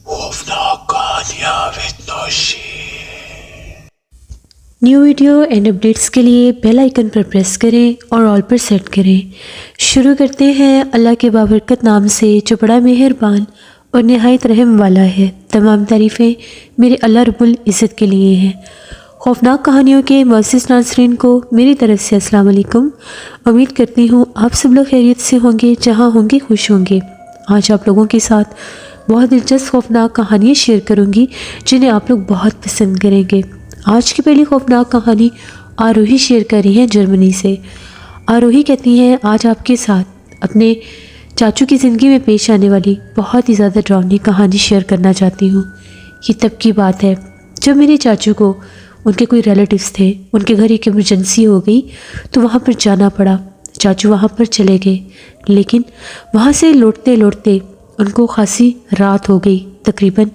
خوفناک کہانیاں with نوشی۔ نیو ویڈیو اینڈ اپڈیٹس کے لیے بیل آئیکن پر پریس کریں اور آل پر سیٹ کریں۔ شروع کرتے ہیں اللہ کے بابرکت نام سے جو بڑا مہربان اور نہایت رحم والا ہے۔ تمام تعریفیں میرے اللہ رب العزت کے لیے ہیں۔ خوفناک کہانیوں کے معزز ناظرین کو میری طرف سے السلام علیکم۔ امید کرتی ہوں آپ سب لوگ خیریت سے ہوں گے، جہاں ہوں گے خوش ہوں گے۔ آج آپ لوگوں کے ساتھ بہت دلچسپ خوفناک کہانیاں شیئر کروں گی جنہیں آپ لوگ بہت پسند کریں گے۔ آج کی پہلی خوفناک کہانی آروہی شیئر کر رہی ہے جرمنی سے۔ آروہی کہتی ہیں آج آپ کے ساتھ اپنے چاچو کی زندگی میں پیش آنے والی بہت ہی زیادہ ڈراؤنی کہانی شیئر کرنا چاہتی ہوں۔ یہ تب کی بات ہے جب میرے چاچو کو ان کے کوئی ریلیٹیوز تھے، ان کے گھر ایک ایمرجنسی ہو گئی تو وہاں پر جانا پڑا۔ چاچو وہاں پر چلے گئے، لیکن وہاں سے لوٹتے لوٹتے ان کو خاصی رات ہو گئی، تقریباً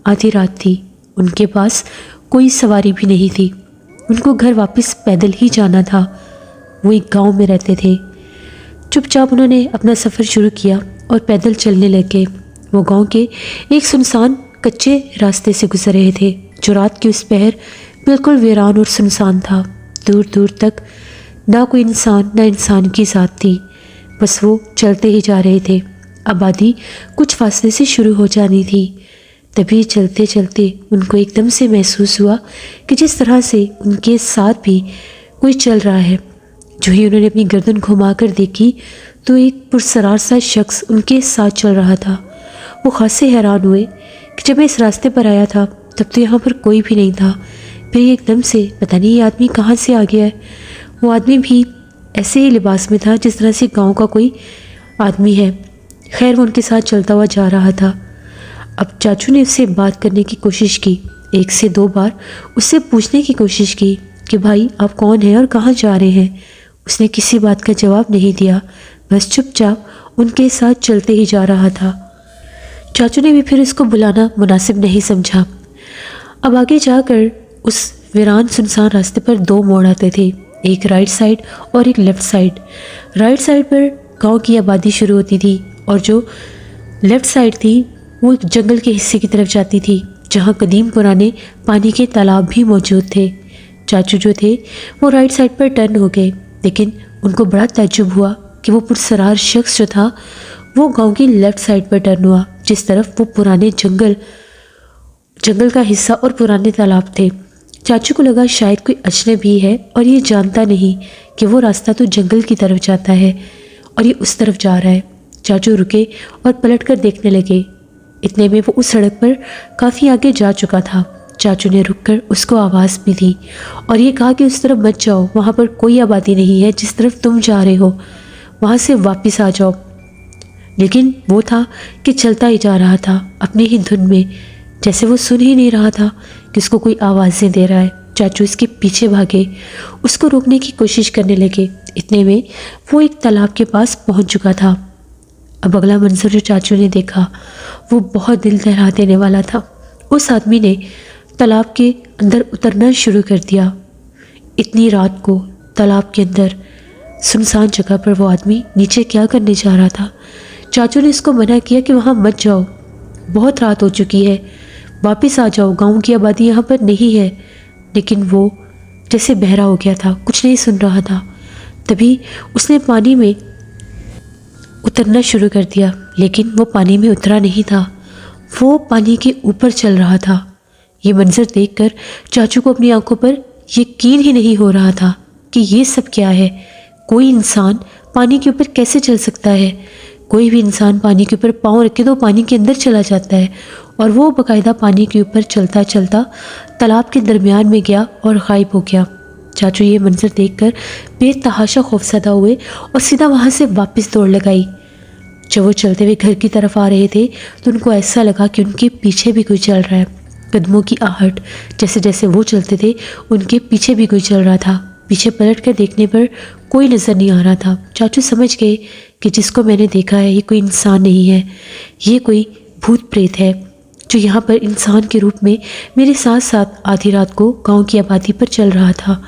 آدھی رات تھی۔ ان کے پاس کوئی سواری بھی نہیں تھی، ان کو گھر واپس پیدل ہی جانا تھا۔ وہ ایک گاؤں میں رہتے تھے۔ چپ چاپ انہوں نے اپنا سفر شروع کیا اور پیدل چلنے لگے۔ وہ گاؤں کے ایک سنسان کچے راستے سے گزر رہے تھے جو رات کی اس پہر بالکل ویران اور سنسان تھا۔ دور دور تک نہ کوئی انسان نہ انسان کی ذات تھی، بس وہ چلتے ہی جا رہے تھے۔ آبادی کچھ فاصلے سے شروع ہو جانی تھی۔ تبھی چلتے چلتے ان کو ایک دم سے محسوس ہوا کہ جس طرح سے ان کے ساتھ بھی کوئی چل رہا ہے۔ جو ہی انہوں نے اپنی گردن گھما کر دیکھی تو ایک پرسرار سا شخص ان کے ساتھ چل رہا تھا۔ وہ خاصے حیران ہوئے کہ جب میں اس راستے پر آیا تھا تب تو یہاں پر کوئی بھی نہیں تھا، پھر ایک دم سے پتہ نہیں یہ آدمی کہاں سے آ گیا ہے۔ وہ آدمی بھی ایسے ہی لباس میں تھا جس طرح سے گاؤں کا کوئی آدمی ہے۔ خیر وہ ان کے ساتھ چلتا ہوا جا رہا تھا۔ اب چاچو نے اس سے بات کرنے کی کوشش کی، 1 سے 2 بار اس سے پوچھنے کی کوشش کی کہ بھائی آپ کون ہیں اور کہاں جا رہے ہیں۔ اس نے کسی بات کا جواب نہیں دیا، بس چپ چاپ ان کے ساتھ چلتے ہی جا رہا تھا۔ چاچو نے بھی پھر اس کو بلانا مناسب نہیں سمجھا۔ اب آگے جا کر اس ویران سنسان راستے پر 2 موڑ آتے تھے، ایک رائٹ سائڈ اور ایک لیفٹ سائڈ۔ رائٹ سائڈ پر گاؤں کی آبادی شروع ہوتی تھی اور جو لیفٹ سائڈ تھی وہ ایک جنگل کے حصے کی طرف جاتی تھی جہاں قدیم پرانے پانی کے تالاب بھی موجود تھے۔ چاچو جو تھے وہ رائٹ سائڈ پر ٹرن ہو گئے، لیکن ان کو بڑا تعجب ہوا کہ وہ پرسرار شخص جو تھا وہ گاؤں کی لیفٹ سائڈ پر ٹرن ہوا، جس طرف وہ پرانے جنگل کا حصہ اور پرانے تالاب تھے۔ چاچو کو لگا شاید کوئی اجنبی ہے اور یہ جانتا نہیں کہ وہ راستہ تو جنگل کی طرف جاتا ہے اور یہ اس طرف جا رہا ہے۔ چاچو رکے اور پلٹ کر دیکھنے لگے۔ اتنے میں وہ اس سڑک پر کافی آگے جا چکا تھا۔ چاچو نے رک کر اس کو آواز بھی دی اور یہ کہا کہ اس طرف مت جاؤ، وہاں پر کوئی آبادی نہیں ہے جس طرف تم جا رہے ہو، وہاں سے واپس آ جاؤ۔ لیکن وہ تھا کہ چلتا ہی جا رہا تھا اپنی ہی دھن میں، جیسے وہ سن ہی نہیں رہا تھا کہ اس کو کوئی آوازیں دے رہا ہے۔ چاچو اس کے پیچھے بھاگے، اس کو روکنے کی کوشش کرنے لگے۔ اتنے میں وہ ایک تالاب کے پاس پہنچ چکا تھا۔ اب اگلا منظر جو چاچو نے دیکھا وہ بہت دل دہلا دینے والا تھا۔ اس آدمی نے تالاب کے اندر اترنا شروع کر دیا۔ اتنی رات کو تالاب کے اندر سنسان جگہ پر وہ آدمی نیچے کیا کرنے جا رہا تھا؟ چاچو نے اس کو منع کیا کہ وہاں مت جاؤ، بہت رات ہو چکی ہے، واپس آ جاؤ، گاؤں کی آبادی یہاں پر نہیں ہے۔ لیکن وہ جیسے بہرا ہو گیا تھا، کچھ نہیں سن رہا تھا۔ تبھی اس نے پانی میں اترنا شروع کر دیا، لیکن وہ پانی میں اترا نہیں تھا، وہ پانی کے اوپر چل رہا تھا۔ یہ منظر دیکھ کر چاچو کو اپنی آنکھوں پر یقین ہی نہیں ہو رہا تھا کہ یہ سب کیا ہے۔ کوئی انسان پانی کے اوپر کیسے چل سکتا ہے؟ کوئی بھی انسان پانی کے اوپر پاؤں رکھے تو پانی کے اندر چلا جاتا ہے، اور وہ باقاعدہ پانی کے اوپر چلتا چلتا تالاب کے درمیان میں گیا اور غائب ہو گیا۔ چاچو یہ منظر دیکھ کر بے تحاشا خوفزدہ ہوئے اور سیدھا وہاں سے واپس دوڑ لگائی۔ جب وہ چلتے ہوئے گھر کی طرف آ رہے تھے تو ان کو ایسا لگا کہ ان کے پیچھے بھی کوئی چل رہا ہے۔ قدموں کی آہٹ جیسے جیسے وہ چلتے تھے ان کے پیچھے بھی کوئی چل رہا تھا۔ پیچھے پلٹ کر دیکھنے پر کوئی نظر نہیں آ رہا تھا۔ چاچو سمجھ گئے کہ جس کو میں نے دیکھا ہے یہ کوئی انسان نہیں ہے، یہ کوئی بھوت پریت ہے جو یہاں پر انسان کے روپ میں میرے ساتھ ساتھ آدھی رات کو گاؤں کی آبادی پر چل رہا تھا۔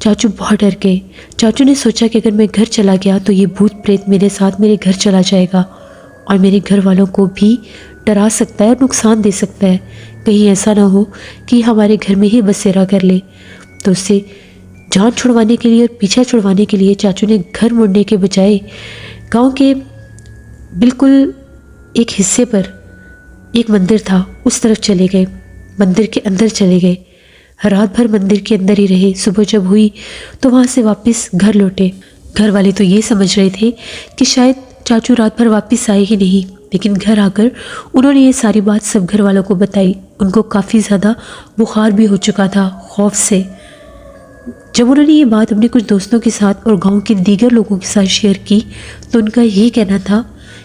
چاچو بہت ڈر گئے۔ چاچو نے سوچا کہ اگر میں گھر چلا گیا تو یہ بھوت پریت میرے ساتھ میرے گھر چلا جائے گا اور میرے گھر والوں کو بھی ڈرا سکتا ہے اور نقصان دے سکتا ہے، کہیں ایسا نہ ہو کہ یہ ہمارے گھر میں ہی بسیرا کر لے۔ تو اس سے جان چھڑوانے کے لیے اور پیچھا چھڑوانے کے لیے چاچو نے گھر مڑنے کے بجائے گاؤں کے بالکل ایک حصے پر ایک مندر تھا، اس طرف چلے گئے، مندر کے اندر چلے گئے۔ رات بھر مندر کے اندر ہی رہے۔ صبح جب ہوئی تو وہاں سے واپس گھر لوٹے۔ گھر والے تو یہ سمجھ رہے تھے کہ شاید چاچو رات بھر واپس آئے ہی نہیں، لیکن گھر آ کر انہوں نے یہ ساری بات سب گھر والوں کو بتائی۔ ان کو کافی زیادہ بخار بھی ہو چکا تھا خوف سے۔ جب انہوں نے یہ بات اپنے کچھ دوستوں کے ساتھ اور گاؤں کے دیگر لوگوں کے ساتھ شیئر کی تو ان کا یہ کہنا تھا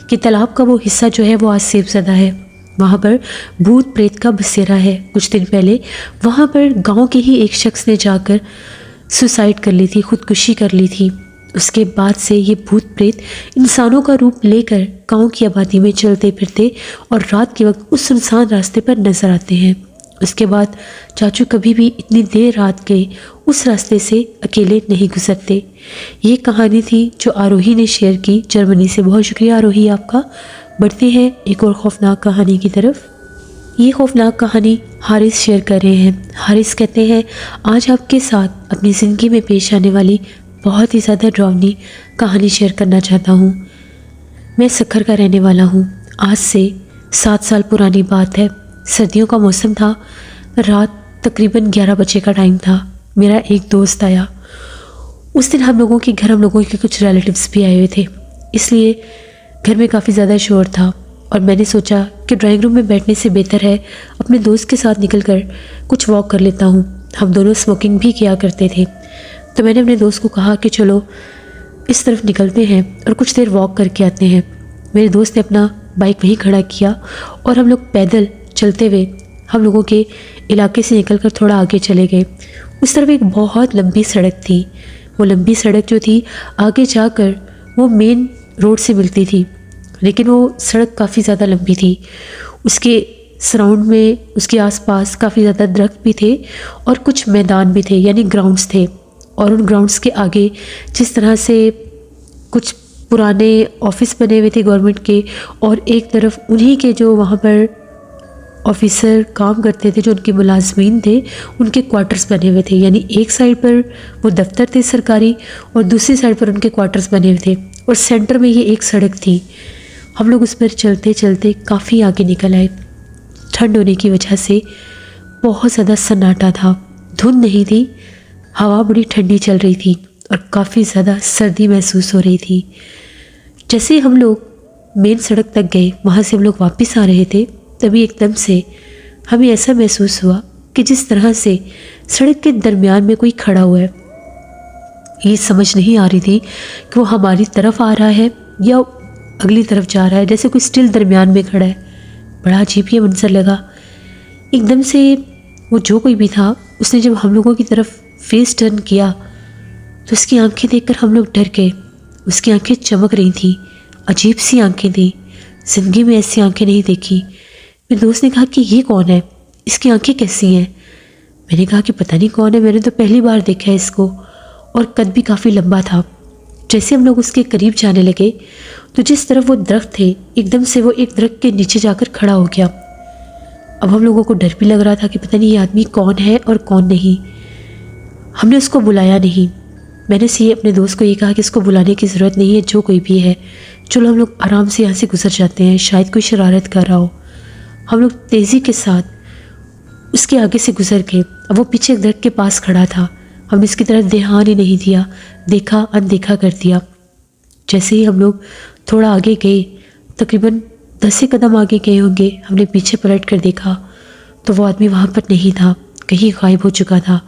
کہ تالاب کا وہ حصہ جو ہے وہ آج سیب زدہ ہے، وہاں پر بھوت پریت کا بسیرا ہے۔ کچھ دن پہلے وہاں پر گاؤں کے ہی ایک شخص نے جا کر سوسائڈ کر لی تھی، خودکشی کر لی تھی۔ اس کے بعد سے یہ بھوت پریت انسانوں کا روپ لے کر گاؤں کی آبادی میں چلتے پھرتے اور رات کے وقت اس سنسان راستے پر نظر آتے ہیں۔ اس کے بعد چاچو کبھی بھی اتنی دیر رات کے اس راستے سے اکیلے نہیں گزرتے۔ یہ کہانی تھی جو آروہی نے شیئر کی جرمنی سے۔ بہت شکریہ آروہی آپ کا۔ بڑھتے ہیں ایک اور خوفناک کہانی کی طرف۔ یہ خوفناک کہانی حارث شیئر کر رہے ہیں۔ حارث کہتے ہیں، آج آپ کے ساتھ اپنی زندگی میں پیش آنے والی بہت ہی زیادہ ڈراؤنی کہانی شیئر کرنا چاہتا ہوں۔ میں سکھر کا رہنے والا ہوں۔ آج سے 7 سال پرانی بات ہے۔ سردیوں کا موسم تھا، رات تقریباً 11 بجے کا ٹائم تھا۔ میرا ایک دوست آیا۔ اس دن ہم لوگوں کے گھر ہم لوگوں کے کچھ ریلیٹیوز بھی آئے ہوئے تھے، اس لیے گھر میں کافی زیادہ شور تھا اور میں نے سوچا کہ ڈرائنگ روم میں بیٹھنے سے بہتر ہے اپنے دوست کے ساتھ نکل کر کچھ واک کر لیتا ہوں۔ ہم دونوں اسموکنگ بھی کیا کرتے تھے، تو میں نے اپنے دوست کو کہا کہ چلو اس طرف نکلتے ہیں اور کچھ دیر واک کر کے آتے ہیں۔ میرے دوست نے اپنا بائک وہیں کھڑا کیا اور ہم لوگ پیدل چلتے ہوئے ہم لوگوں کے علاقے سے نکل کر تھوڑا آگے چلے گئے۔ اس طرف ایک بہت لمبی سڑک تھی۔ وہ لمبی سڑک جو تھی آگے جا کر وہ مین روڈ سے ملتی تھی، لیکن وہ سڑک کافی زیادہ لمبی تھی۔ اس کے سراؤنڈ میں اس کے آس پاس کافی زیادہ درخت بھی تھے اور کچھ میدان بھی تھے، یعنی گراؤنڈز تھے۔ اور ان گراؤنڈز کے آگے جس طرح سے کچھ پرانے آفس بنے ہوئے تھے گورنمنٹ کے، اور ایک طرف انہی کے جو وہاں پر آفیسر کام کرتے تھے، جو ان کے ملازمین تھے، ان کے کوارٹرز بنے ہوئے تھے۔ یعنی ایک سائڈ پر وہ دفتر تھے سرکاری اور دوسری سائڈ پر ان کے کوارٹرز بنے ہوئے تھے، اور سینٹر میں یہ ایک سڑک تھی۔ ہم لوگ اس پر چلتے چلتے کافی آگے نکل آئے۔ ٹھنڈ ہونے کی وجہ سے بہت زیادہ سناٹا تھا، دھند نہیں تھی، ہوا بڑی ٹھنڈی چل رہی تھی اور کافی زیادہ سردی محسوس ہو رہی تھی۔ جیسے ہی ہم لوگ مین سڑک تک گئے، وہاں سے ہم لوگ واپس آ رہے تھے، تبھی ایک دم سے ہمیں ایسا محسوس ہوا کہ جس طرح سے سڑک کے درمیان میں کوئی کھڑا ہوا ہے۔ یہ سمجھ نہیں آ رہی تھی کہ وہ ہماری طرف آ رہا ہے یا اگلی طرف جا رہا ہے، جیسے کوئی اسٹل درمیان میں کھڑا ہے۔ بڑا عجیب یہ منظر لگا۔ ایک دم سے وہ جو کوئی بھی تھا، اس نے جب ہم لوگوں کی طرف فیس ٹرن کیا تو اس کی آنکھیں دیکھ کر ہم لوگ ڈر گئے۔ اس کی آنکھیں چمک رہی تھیں، عجیب سی آنکھیں تھیں، زندگی میں ایسی آنکھیں نہیں دیکھی۔ میرے دوست نے کہا کہ یہ کون ہے، اس کی آنکھیں کیسی ہیں؟ میں نے کہا کہ پتہ نہیں کون ہے، میں نے تو پہلی بار دیکھا ہے اس کو، اور قد بھی کافی لمبا تھا۔ جیسے ہم لوگ اس کے قریب جانے لگے تو جس طرف وہ درخت تھے، ایک دم سے وہ ایک درخت کے نیچے جا کر کھڑا ہو گیا۔ اب ہم لوگوں کو ڈر بھی لگ رہا تھا کہ پتہ نہیں یہ آدمی کون ہے اور کون نہیں۔ ہم نے اس کو بلایا نہیں۔ میں نے اپنے دوست کو یہ کہا کہ اس کو بلانے کی ضرورت نہیں ہے، جو کوئی بھی ہے چلو ہم لوگ آرام سے یہاں سے گزر جاتے ہیں، شاید کوئی شرارت کر رہا ہو۔ ہم لوگ تیزی کے ساتھ اس کے آگے سے گزر گئے۔ اب وہ پیچھے ایک درخت کے پاس کھڑا تھا، ہم نے اس کی طرف دھیان ہی نہیں دیا، دیکھا اندیکھا کر دیا۔ جیسے ہی ہم لوگ تھوڑا آگے گئے، تقریباً 10 قدم آگے گئے ہوں گے، ہم نے پیچھے پلٹ کر دیکھا تو وہ آدمی وہاں پر نہیں تھا، کہیں غائب ہو چکا تھا۔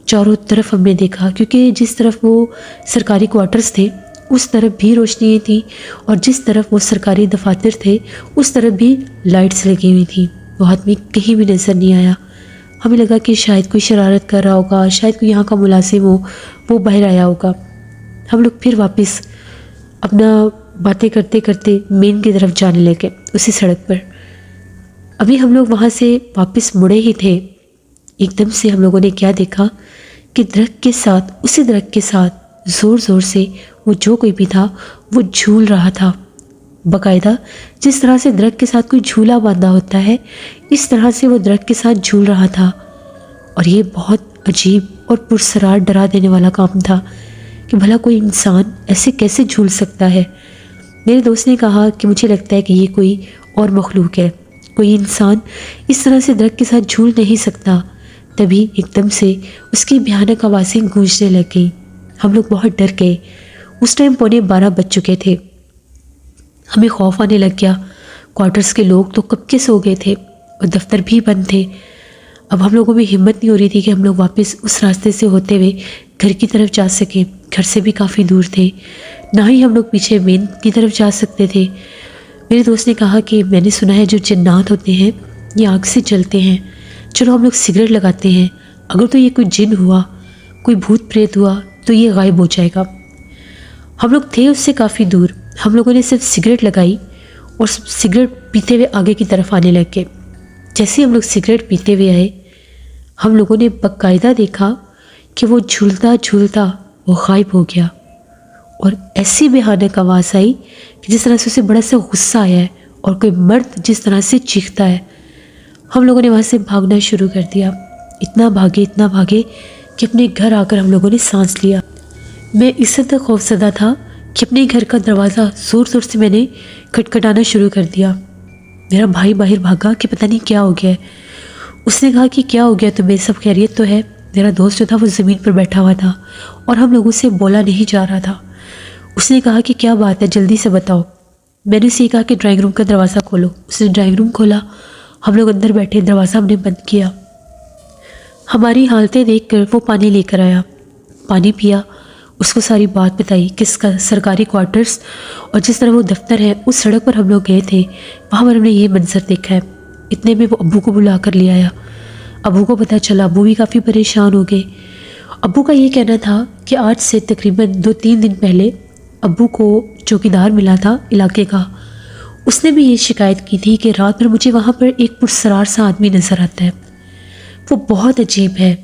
چاروں طرف ہم نے دیکھا، کیونکہ جس طرف وہ سرکاری کوارٹرز تھے اس طرف بھی روشنی تھی اور جس طرف وہ سرکاری دفاتر تھے اس طرف بھی لائٹس لگی ہوئی تھیں۔ وہ آدمی کہیں بھی نظر نہیں آیا۔ ہمیں لگا کہ شاید کوئی شرارت کر رہا ہوگا، شاید کوئی یہاں کا ملازم ہو، وہ باہر آیا ہوگا۔ ہم لوگ پھر واپس اپنا باتیں کرتے کرتے مین کی طرف جانے لگے، اسی سڑک پر۔ ابھی ہم لوگ وہاں سے واپس مڑے ہی تھے، ایک دم سے ہم لوگوں نے کیا دیکھا کہ درخت کے ساتھ، اسی درخت کے ساتھ زور زور سے وہ جو کوئی بھی تھا وہ جھول رہا تھا، باقاعدہ جس طرح سے درخت کے ساتھ کوئی جھولا باندھا ہوتا ہے اس طرح سے وہ درخت کے ساتھ جھول رہا تھا۔ اور یہ بہت عجیب اور پرسرار ڈرا دینے والا کام تھا کہ بھلا کوئی انسان ایسے کیسے جھول سکتا ہے۔ میرے دوست نے کہا کہ مجھے لگتا ہے کہ یہ کوئی اور مخلوق ہے، کوئی انسان اس طرح سے درخت کے ساتھ جھول نہیں سکتا۔ تبھی ایک دم سے اس کی بھیانک آوازیں گونجنے لگ گئیں۔ ہم لوگ بہت ڈر گئے۔ اس ٹائم 11:15 بج چکے تھے۔ ہمیں خوف آنے لگ گیا۔ کوارٹرز کے لوگ تو کب کے سو گئے تھے اور دفتر بھی بند تھے۔ اب ہم لوگوں میں ہمت نہیں ہو رہی تھی کہ ہم لوگ واپس اس راستے سے ہوتے ہوئے گھر کی طرف جا سکیں، گھر سے بھی کافی دور تھے، نہ ہی ہم لوگ پیچھے مین کی طرف جا سکتے تھے۔ میرے دوست نے کہا کہ میں نے سنا ہے جو جنات ہوتے ہیں یہ آگ سے جلتے ہیں، چلو ہم لوگ سگریٹ لگاتے ہیں، اگر تو یہ کوئی جن ہوا، کوئی بھوت پریت ہوا تو یہ غائب ہو جائے گا۔ ہم لوگ تھے اس سے کافی دور، ہم لوگوں نے صرف سگریٹ لگائی اور سگریٹ پیتے ہوئے آگے کی طرف آنے لگ گئے۔ جیسے ہم لوگ سگریٹ پیتے ہوئے آئے ہم لوگوں نے باقاعدہ دیکھا کہ وہ جھولتا جھولتا وہ غائب ہو گیا، اور ایسی بھیانک آواز آئی کہ جس طرح سے اسے بڑا سا غصہ آیا ہے اور کوئی مرد جس طرح سے چیختا ہے۔ ہم لوگوں نے وہاں سے بھاگنا شروع کر دیا، اتنا بھاگے کہ اپنے گھر آ کر ہم لوگوں نے سانس لیا۔ میں اس حد تک خوفزدہ تھا کہ اپنے گھر کا دروازہ زور زور سے میں نے کھٹکھٹانا شروع کر دیا۔ میرا بھائی باہر بھاگا کہ پتہ نہیں کیا ہو گیا ہے۔ اس نے کہا کہ کیا ہو گیا تمہیں، سب خیریت تو ہے؟ میرا دوست جو تھا وہ زمین پر بیٹھا ہوا تھا اور ہم لوگوں سے بولا نہیں جا رہا تھا۔ اس نے کہا کہ کیا بات ہے، جلدی سے بتاؤ۔ میں نے اسے کہا کہ ڈرائنگ روم کا دروازہ کھولو۔ اس نے ڈرائنگ روم کھولا، ہم لوگ اندر بیٹھے، دروازہ ہم نے بند کیا۔ ہماری حالتیں دیکھ کر وہ پانی لے کر آیا، پانی پیا، اس کو ساری بات بتائی، کس کا سرکاری کوارٹرز اور جس طرح وہ دفتر ہے اس سڑک پر ہم لوگ گئے تھے وہاں پر ہم نے یہ منظر دیکھا ہے۔ اتنے میں وہ ابو کو بلا کر لے آیا۔ ابو کو پتہ چلا، ابو بھی کافی پریشان ہو گئے۔ ابو کا یہ کہنا تھا کہ آج سے تقریباً 2-3 دن پہلے ابو کو چوکیدار ملا تھا علاقے کا، اس نے بھی یہ شکایت کی تھی کہ رات بھر مجھے وہاں پر ایک پرسرار سا آدمی نظر آتا ہے، وہ بہت عجیب ہے۔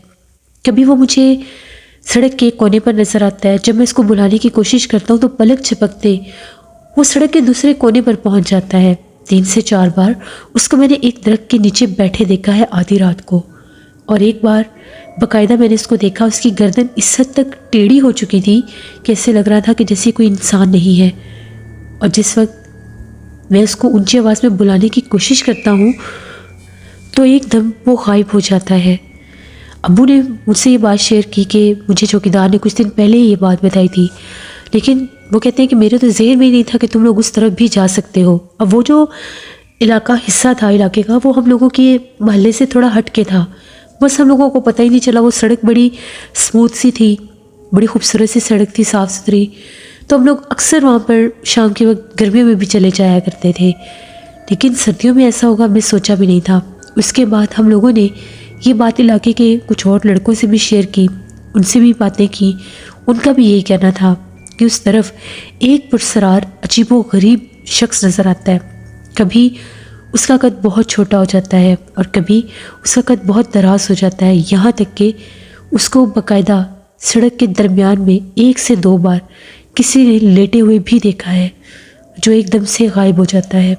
کبھی وہ مجھے سڑک کے کونے پر نظر آتا ہے، جب میں اس کو بلانے کی کوشش کرتا ہوں تو پلک جھپکتے وہ سڑک کے دوسرے کونے پر پہنچ جاتا ہے۔ 3 سے 4 بار اس کو میں نے ایک درخت کے نیچے بیٹھے دیکھا ہے آدھی رات کو، اور ایک بار باقاعدہ میں نے اس کو دیکھا، اس کی گردن اس حد تک ٹیڑھی ہو چکی تھی کہ ایسے لگ رہا تھا کہ جیسے کوئی انسان نہیں ہے، اور جس وقت میں اس کو اونچی آواز میں بلانے کی کوشش کرتا ہوں تو ایک دم وہ غائب ہو جاتا ہے۔ ابو نے مجھ سے یہ بات شیئر کی کہ مجھے چوکیدار نے کچھ دن پہلے ہی یہ بات بتائی تھی، لیکن وہ کہتے ہیں کہ میرے تو ذہن میں ہی نہیں تھا کہ تم لوگ اس طرف بھی جا سکتے ہو۔ اب وہ جو حصہ تھا علاقے کا وہ ہم لوگوں کے محلے سے تھوڑا ہٹ کے تھا، بس ہم لوگوں کو پتہ ہی نہیں چلا۔ وہ سڑک بڑی اسموتھ سی تھی، بڑی خوبصورت سی سڑک تھی، صاف ستھری، تو ہم لوگ اکثر وہاں پر شام کے وقت گرمیوں میں بھی چلے جایا کرتے تھے، لیکن سردیوں میں ایسا ہوگا میں سوچا بھی نہیں تھا۔ اس کے بعد ہم لوگوں نے یہ بات علاقے کے کچھ اور لڑکوں سے بھی شیئر کی، ان سے بھی باتیں کی، ان کا بھی یہی کہنا تھا کہ اس طرف ایک پرسرار عجیب و غریب شخص نظر آتا ہے، کبھی اس کا قد بہت چھوٹا ہو جاتا ہے اور کبھی اس کا قد بہت دراز ہو جاتا ہے، یہاں تک کہ اس کو باقاعدہ سڑک کے درمیان میں 1 سے 2 بار کسی نے لیٹے ہوئے بھی دیکھا ہے جو ایک دم سے غائب ہو جاتا ہے۔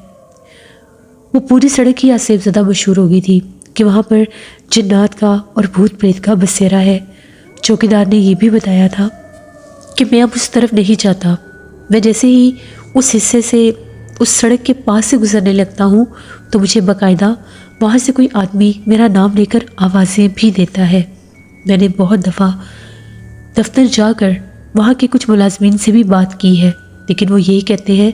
وہ پوری سڑک ہی آصف زدہ مشہور ہو گئی تھی کہ وہاں پر جنات کا اور بھوت پریت کا بسیرا ہے۔ چوکیدار نے یہ بھی بتایا تھا کہ میں اب اس طرف نہیں جاتا، میں جیسے ہی اس حصے سے اس سڑک کے پاس سے گزرنے لگتا ہوں تو مجھے باقاعدہ وہاں سے کوئی آدمی میرا نام لے کر آوازیں بھی دیتا ہے۔ میں نے بہت دفعہ دفتر جا کر وہاں کے کچھ ملازمین سے بھی بات کی ہے، لیکن وہ یہی کہتے ہیں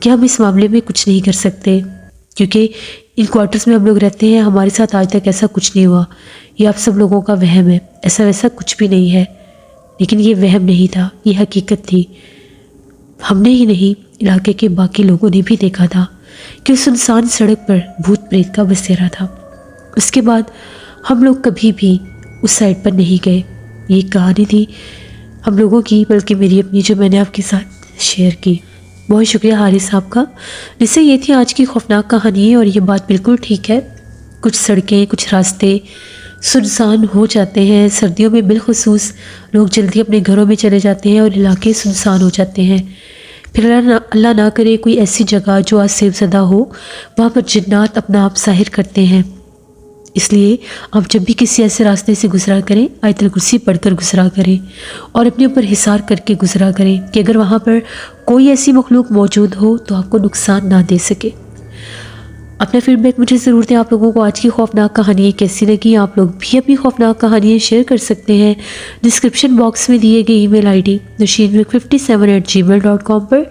کہ ہم اس معاملے میں کچھ نہیں کر سکتے کیونکہ ان کوارٹرز میں ہم لوگ رہتے ہیں، ہمارے ساتھ آج تک ایسا کچھ نہیں ہوا، یہ آپ سب لوگوں کا وہم ہے، ایسا ویسا کچھ بھی نہیں ہے۔ لیکن یہ وہم نہیں تھا، یہ حقیقت تھی۔ ہم نے ہی نہیں، علاقے کے باقی لوگوں نے بھی دیکھا تھا کہ اس سنسان سڑک پر بھوت پریت کا بسیرا تھا۔ اس کے بعد ہم لوگ کبھی بھی اس سائڈ پر نہیں گئے۔ یہ کہانی تھی ہم لوگوں کی، بلکہ میری اپنی، جو میں نے آپ کے ساتھ شیئر کی۔ بہت شکریہ حارث صاحب کا۔ جس سے یہ تھی آج کی خوفناک کہانی، اور یہ بات بالکل ٹھیک ہے، کچھ سڑکیں، کچھ راستے سنسان ہو جاتے ہیں۔ سردیوں میں بالخصوص لوگ جلدی اپنے گھروں میں چلے جاتے ہیں اور علاقے سنسان ہو جاتے ہیں۔ پھر اللہ نہ کرے کوئی ایسی جگہ جو آج سیب زدہ ہو، وہاں پر جنات اپنا آپ ظاہر کرتے ہیں۔ اس لیے آپ جب بھی کسی ایسے راستے سے گزرا کریں، آیت الکرسی پڑھ کر گزرا کریں اور اپنے اوپر حصار کر کے گزرا کریں کہ اگر وہاں پر کوئی ایسی مخلوق موجود ہو تو آپ کو نقصان نہ دے سکے۔ اپنا فیڈ بیک مجھے ضرور دیں، آپ لوگوں کو آج کی خوفناک کہانی کیسی لگی۔ آپ لوگ بھی اپنی خوفناک کہانیاں شیئر کر سکتے ہیں ڈسکرپشن باکس میں دیے گئے ای میل آئی ڈی nasheenmilk57@gmail.com پر۔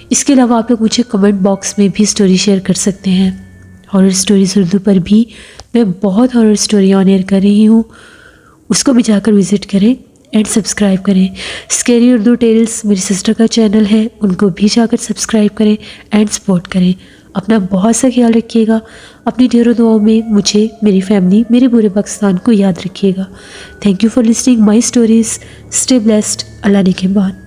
اس کے علاوہ آپ لوگ مجھے کمنٹ باکس میں بھی سٹوری شیئر کر سکتے ہیں۔ ہارر سٹوریز اردو پر بھی میں بہت ہارر سٹوری آن ایئر کر رہی ہوں، اس کو بھی جا کر وزٹ کریں اینڈ سبسکرائب کریں۔ اسکیری اردو ٹیلز میری سسٹر کا چینل ہے، ان کو بھی جا کر سبسکرائب کریں اینڈ سپورٹ کریں۔ اپنا بہت سا خیال رکھیے گا، اپنی ڈھیروں دعاؤں میں مجھے، میری فیملی، میرے پورے پاکستان کو یاد رکھیے گا۔ Thank you for listening my stories. Stay blessed. اللہ نگہبان۔